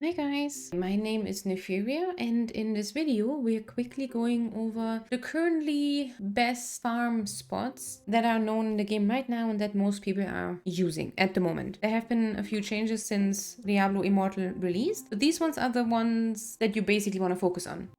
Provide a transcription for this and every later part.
Hi guys, my name is Neviriah and in this video we're quickly going over the currently best farm spots that are known in the game right now and that most people are using at the moment. There have been a few changes since Diablo Immortal released, but these ones are the ones that you basically want to focus on.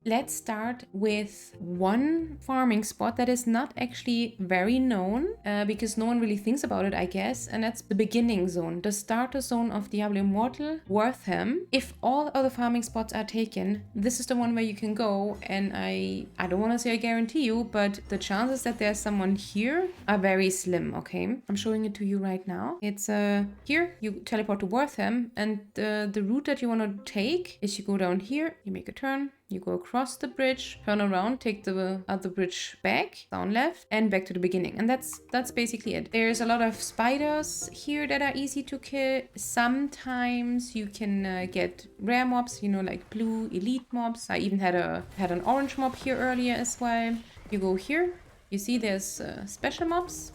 Let's start with one farming spot that is not actually very known because no one really thinks about it, I guess, and that's the beginning zone, the starter zone of Diablo Immortal, Wortham. If all other farming spots are taken, this is the one where you can go, and I don't want to say I guarantee you, but the chances that there's someone here are very slim, okay? I'm showing it to you right now. It's here, you teleport to Wortham, and the route that you want to take is you go down here, you make a turn, you go across the bridge, turn around, take the other bridge back, down left, and back to the beginning. And that's basically it. There's a lot of spiders here that are easy to kill. Sometimes you can get rare mobs, you know, like blue elite mobs. I even had an orange mob here earlier as well. You go here, you see there's special mobs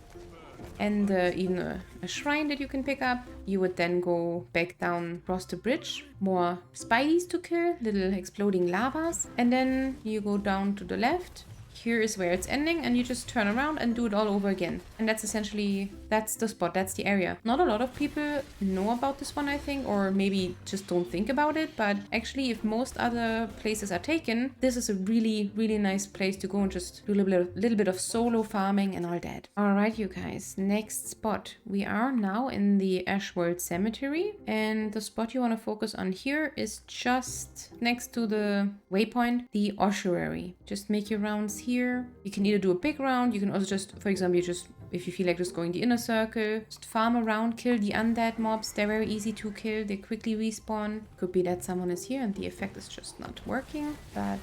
and even a shrine that you can pick up. You would then go back down across the bridge. More spideys to kill, little exploding lavas. And then you go down to the left. Here is where it's ending, and you just turn around and do it all over again. And that's essentially, that's the spot, that's the area. Not a lot of people know about this one, I think, or maybe just don't think about it. But actually, if most other places are taken, this is a really, really nice place to go and just do a little bit of solo farming and all that. All right, you guys, next spot. We are now in the Ashwold Cemetery, and the spot you want to focus on here is just next to the waypoint, the ossuary. Just make your rounds here. You can either do a big round, you can also just, for example, if you feel like just going the inner circle, just farm around, kill the undead mobs. They're very easy to kill, they quickly respawn. Could be that someone is here and the effect is just not working, but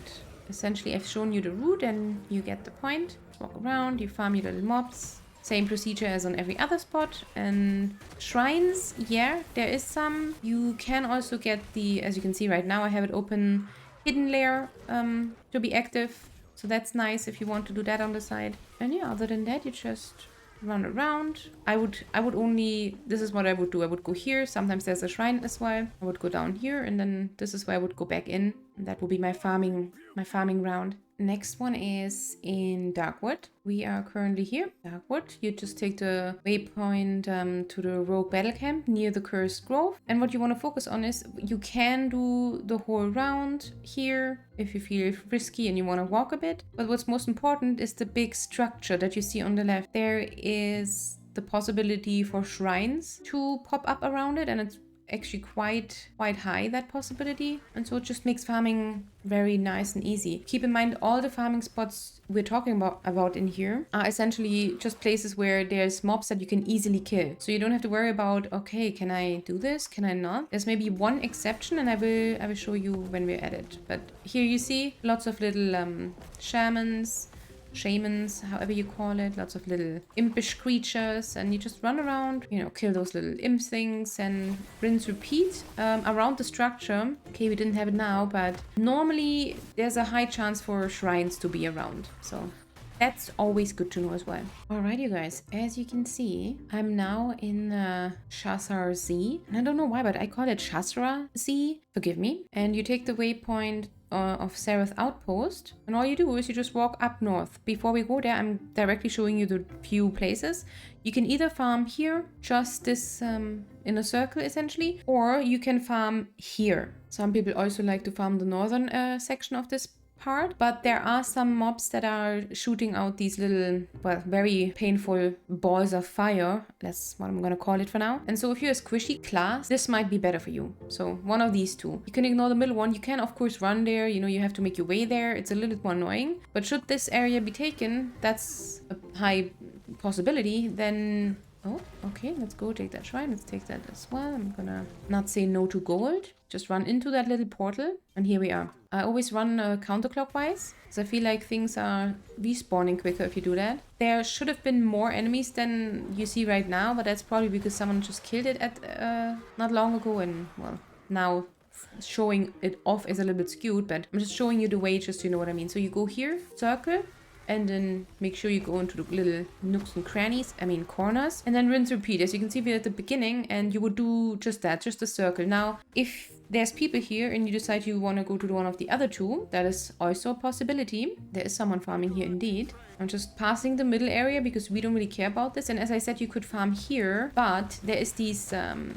essentially I've shown you the route and you get the point. Walk around, you farm your little mobs. Same procedure as on every other spot. And shrines, yeah, there is some. You can also get the, as you can see right now, I have it open, hidden lair to be active. So that's nice if you want to do that on the side. And yeah, other than that, you just run around. I would only, this is what I would do. I would go here. Sometimes there's a shrine as well. I would go down here, and then this is where I would go back in. And that will be my farming round. Next one is in Darkwood. We are currently here. Darkwood. You just take the waypoint to the rogue battle camp near the Cursed Grove. And what you want to focus on is you can do the whole round here if you feel risky and you want to walk a bit. But what's most important is the big structure that you see on the left. There is the possibility for shrines to pop up around it, and it's actually quite high, that possibility, and so it just makes farming very nice and easy. Keep in mind, all the farming spots we're talking about in here are essentially just places where there's mobs that you can easily kill, so you don't have to worry about, okay, can I do this, can I not? There's maybe one exception, and I will show you when we're at it. But here you see lots of little shamans, however you call it, lots of little impish creatures, and you just run around, you know, kill those little imp things and rinse repeat around the structure. Okay, we didn't have it now, but normally there's a high chance for shrines to be around, so that's always good to know as well. Alright, you guys, as you can see, I'm now in Shassar Sea, and I don't know why, but I call it Shassar Sea, forgive me. And you take the waypoint of Sareth Outpost, and all you do is you just walk up north. Before we go there, I'm directly showing you the few places. You can either farm here, just this in a circle essentially, or you can farm here. Some people also like to farm the northern section of this part, but there are some mobs that are shooting out these little, well, very painful balls of fire. That's what I'm gonna call it for now. And so if you're a squishy class, this might be better for you. So one of these two. You can ignore the middle one. You can of course run there, you know, you have to make your way there. It's a little bit more annoying, but should this area be taken, that's a high possibility, then oh, okay, let's go take that shrine. Let's take that as well. I'm gonna not say no to gold. Just run into that little portal, and here we are. I always run counterclockwise, because I feel like things are respawning quicker if you do that. There should have been more enemies than you see right now, but that's probably because someone just killed it at not long ago, and well, now showing it off is a little bit skewed, but I'm just showing you the way just so you know what I mean. So you go here, circle, and then make sure you go into the little nooks and crannies, corners, and then rinse repeat. As you can see, we're at the beginning, and you would do just that, just a circle. Now, if there's people here and you decide you want to go to one of the other two, that is also a possibility. There is someone farming here indeed. I'm just passing the middle area because we don't really care about this. And as I said, you could farm here, but there is these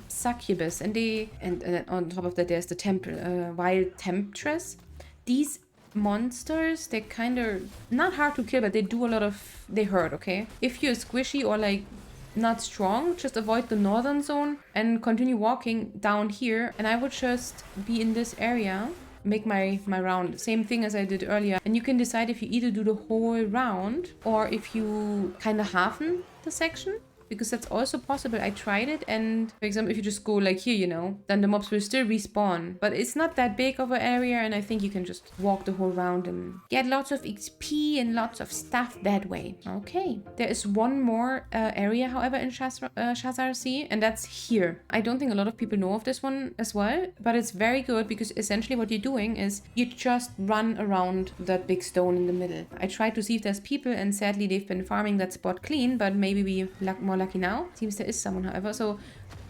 succubus, and on top of that, there's the temple, wild temptress. These monsters, they're kind of not hard to kill, but they do a lot of, they hurt, okay? If you're squishy or like not strong, just avoid the northern zone and continue walking down here, and I would just be in this area, make my round, same thing as I did earlier. And you can decide if you either do the whole round or if you kind of halven the section, because that's also possible. I tried it, and for example, if you just go like here, you know, then the mobs will still respawn, but it's not that big of an area, and I think you can just walk the whole round and get lots of XP and lots of stuff that way. Okay, there is one more area, however, in Shassar Sea, and that's here. I don't think a lot of people know of this one as well, but it's very good because essentially what you're doing is you just run around that big stone in the middle. I tried to see if there's people, and sadly they've been farming that spot clean, but maybe we more lucky now. Seems there is someone, however. So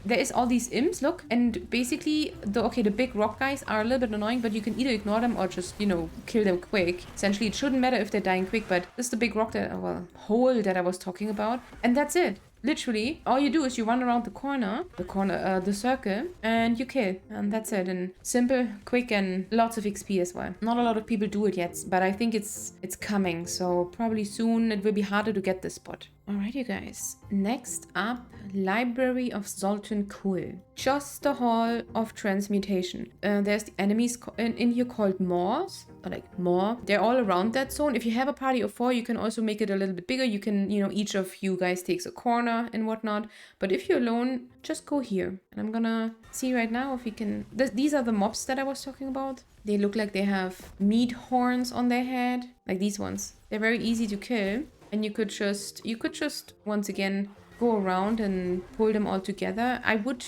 there is all these imps, look, and basically the big rock guys are a little bit annoying, but you can either ignore them or just, you know, kill them quick. Essentially, it shouldn't matter if they're dying quick, but this is the big rock that, hole that I was talking about, and that's it. Literally, all you do is you run around the circle, and you kill, and that's it. And simple, quick, and lots of XP as well. Not a lot of people do it yet, but I think it's coming, so probably soon it will be harder to get this spot. Alright, you guys. Next up, Library of Zoltun Kulle. Just the Hall of Transmutation. There's the enemies in here called Moors, or like Moor. They're all around that zone. If you have a party of 4, you can also make it a little bit bigger. You can, you know, each of you guys takes a corner and whatnot. But if you're alone, just go here. And I'm gonna see right now if we can... These are the mobs that I was talking about. They look like they have meat horns on their head, like these ones. They're very easy to kill. And you could just once again go around and pull them all together. I would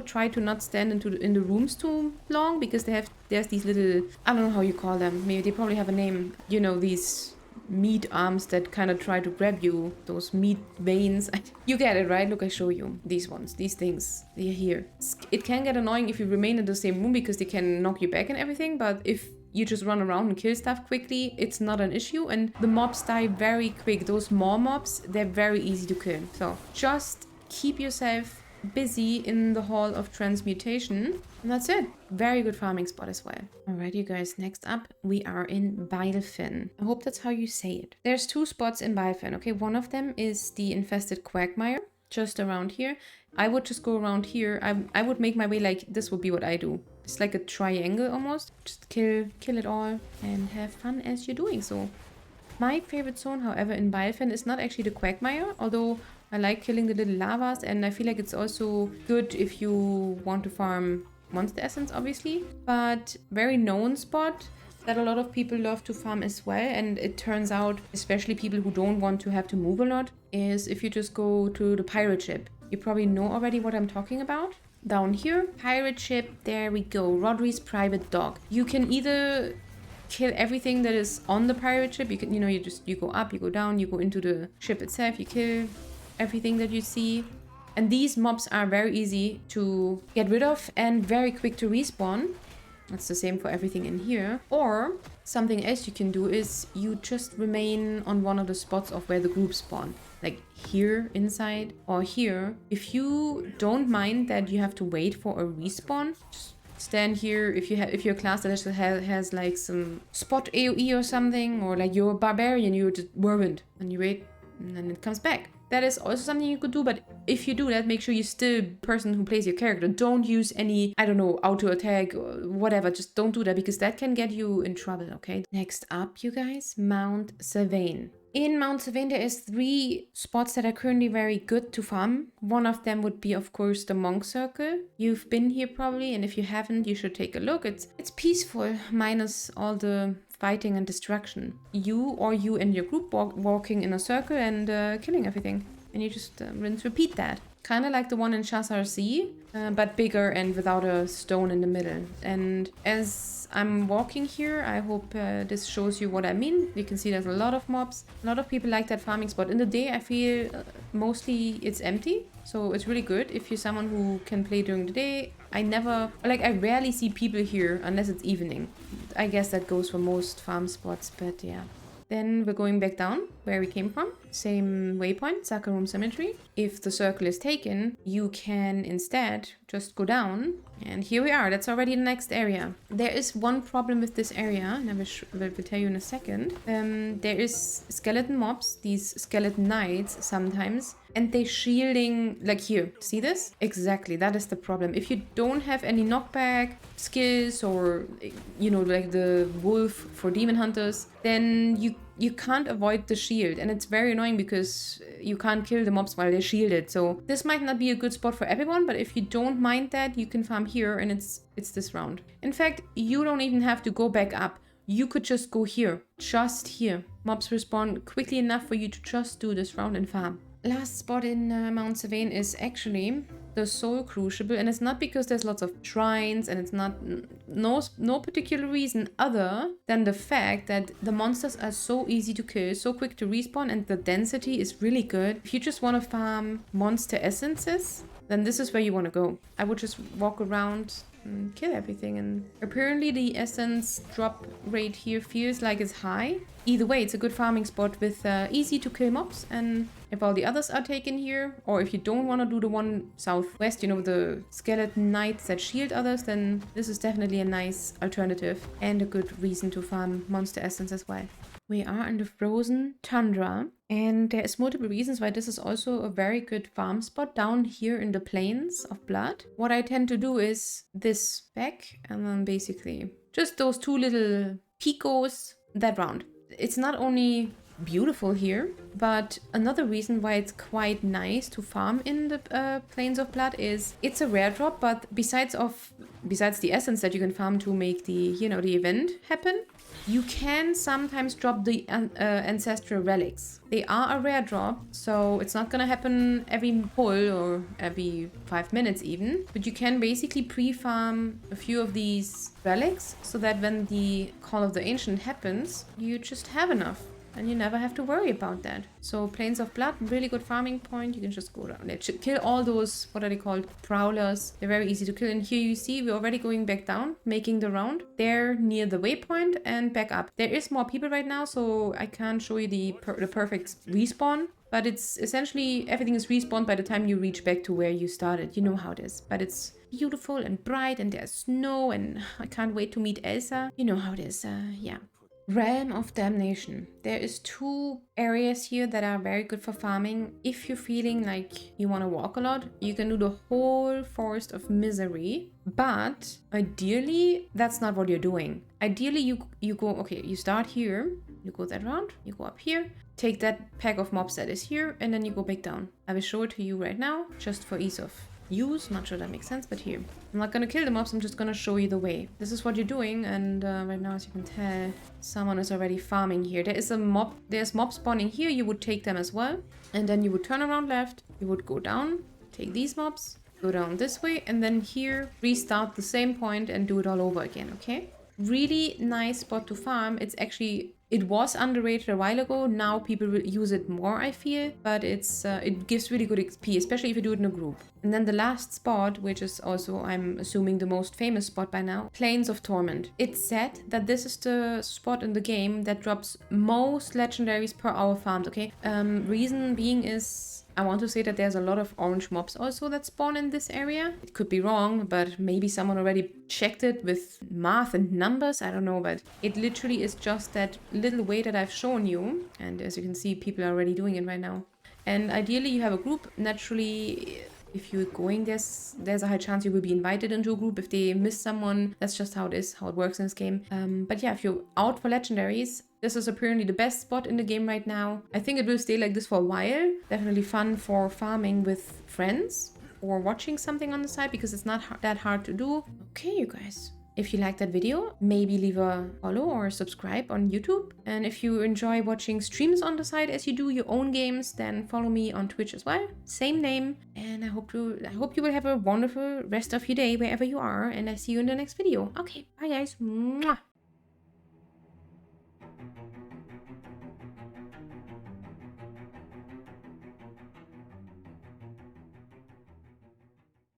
try to not stand in the rooms too long, because there's these little, I don't know how you call them. Maybe they probably have a name. You know, these meat arms that kind of try to grab you. Those meat veins. You get it, right? Look, I show you. These ones. These things. They're here. It can get annoying if you remain in the same room, because they can knock you back and everything. But if you just run around and kill stuff quickly, it's not an issue, and the mobs die very quick. Those more mobs, they're very easy to kill. So just keep yourself busy in the Hall of Transmutation, and that's it. Very good farming spot as well. Alright, you guys, next up we are in Bilefen. I hope that's how you say it. There's 2 spots in Bilefen, okay? One of them is the infested quagmire, just around here. I would just go around here. I would make my way like this would be what I do. It's like a triangle almost. Just kill it all and have fun as you're doing so. My favorite zone, however, in Bilefen is not actually the quagmire, although I like killing the little lavas, and I feel like it's also good if you want to farm monster essence, obviously. But very known spot that a lot of people love to farm as well, and it turns out, especially people who don't want to have to move a lot, is if you just go to the pirate ship. You probably know already what I'm talking about. Down here, pirate ship, there we go, Rodri's private dock. You can either kill everything that is on the pirate ship. You can, you know, you go up, you go down, you go into the ship itself, you kill everything that you see. And these mobs are very easy to get rid of and very quick to respawn. That's the same for everything in here. Or something else you can do is you just remain on one of the spots of where the group spawn. Like here inside or here. If you don't mind that you have to wait for a respawn, just stand here. If you're a class that has like some spot AoE or something, or like you're a barbarian, you're just whirlwind and you wait and then it comes back. That is also something you could do, but if you do that, make sure you're still the person who plays your character. Don't use any, I don't know, auto attack or whatever. Just don't do that, because that can get you in trouble, okay? Next up, you guys, Mount Zavain. In Mount Zavain, there is 3 spots that are currently very good to farm. One of them would be, of course, the Monk Circle. You've been here probably, and if you haven't, you should take a look. It's peaceful, minus all the fighting and destruction. You and your group walking in a circle and killing everything. and you just rinse, repeat that. Kind of like the one in Shassar Sea, but bigger and without a stone in the middle. And as I'm walking here, I hope this shows you what I mean. You can see there's a lot of mobs. A lot of people like that farming spot. In the day, I feel mostly it's empty. So it's really good if you're someone who can play during the day. I rarely see people here unless it's evening. I guess that goes for most farm spots, but yeah. Then we're going back down where we came from. Same waypoint, Ashwold Cemetery. If the circle is taken, you can instead just go down. And here we are. That's already the next area. There is one problem with this area, and I will tell you in a second. There is skeleton mobs, these skeleton knights sometimes. And they shielding, like here, see this? Exactly, that is the problem. If you don't have any knockback skills or, you know, like the wolf for demon hunters, then you can't avoid the shield. And it's very annoying because you can't kill the mobs while they're shielded. So this might not be a good spot for everyone, but if you don't mind that, you can farm here and it's this round. In fact, you don't even have to go back up. You could just go here, just here. Mobs respawn quickly enough for you to just do this round and farm. Last spot in Mount Zavain is actually the Soul Crucible, and it's not because there's lots of shrines, and it's not no particular reason other than the fact that the monsters are so easy to kill, so quick to respawn, and the density is really good. If you just want to farm monster essences, then this is where you want to go. I would just walk around and kill everything, and apparently the essence drop rate here feels like it's high. Either way, it's a good farming spot with easy to kill mobs, and if all the others are taken here, or if you don't want to do the one southwest, you know, the skeleton knights that shield others, then this is definitely a nice alternative and a good reason to farm monster essence as well. We are in the frozen tundra, and there's multiple reasons why this is also a very good farm spot down here in the plains of blood. What I tend to do is this back, and then basically just those two little picos that round. It's not only beautiful here, but another reason why it's quite nice to farm in the plains of blood is it's a rare drop, but besides the essence that you can farm to make the, you know, the event happen, you can sometimes drop the ancestral relics. They are a rare drop, so it's not gonna happen every pull or every 5 minutes even, but you can basically pre-farm a few of these relics so that when the Call of the Ancient happens, you just have enough. And you never have to worry about that. So Plains of Blood, really good farming point. You can just go down there. Kill all those, what are they called? Prowlers. They're very easy to kill. And here you see we're already going back down, making the round. They're near the waypoint and back up. There is more people right now, so I can't show you the perfect respawn. But it's essentially, everything is respawned by the time you reach back to where you started. You know how it is. But it's beautiful and bright and there's snow and I can't wait to meet Elsa. You know how it is, yeah. Realm of Damnation. There is 2 areas here that are very good for farming. If you're feeling like you want to walk a lot, you can do the whole Forest of Misery. But ideally, that's not what you're doing. Ideally, you go, okay, you start here, you go that round, you go up here, take that pack of mobs that is here, and then you go back down. I will show it to you right now, just for ease of use. Not sure that makes sense, but here. I'm not gonna kill the mobs, I'm just gonna show you the way. This is what you're doing, and right now, as you can tell, someone is already farming here. There's mob spawning here, you would take them as well. And then you would turn around left, you would go down, take these mobs, go down this way, and then here, restart the same point and do it all over again, okay? Really nice spot to farm. It's actually, it was underrated a while ago. Now people will use it more, I feel, but it gives really good XP, especially if you do it in a group. And then the last spot, which is also, I'm assuming, the most famous spot by now, Plains of Torment. It's said that this is the spot in the game that drops most legendaries per hour farmed, okay? Reason being is, I want to say that there's a lot of orange mobs also that spawn in this area. It could be wrong, but maybe someone already checked it with math and numbers. I don't know, but it literally is just that little way that I've shown you. And as you can see, people are already doing it right now. And ideally, you have a group. Naturally, if you're going, there's a high chance you will be invited into a group. If they miss someone, that's just how it is, how it works in this game. But yeah, if you're out for legendaries, this is apparently the best spot in the game right now. I think it will stay like this for a while. Definitely fun for farming with friends or watching something on the side because it's not that hard to do. Okay, you guys. If you liked that video, maybe leave a follow or subscribe on YouTube. And if you enjoy watching streams on the side as you do your own games, then follow me on Twitch as well. Same name. And I hope you will have a wonderful rest of your day wherever you are. And I see you in the next video. Okay, bye guys. Mwah.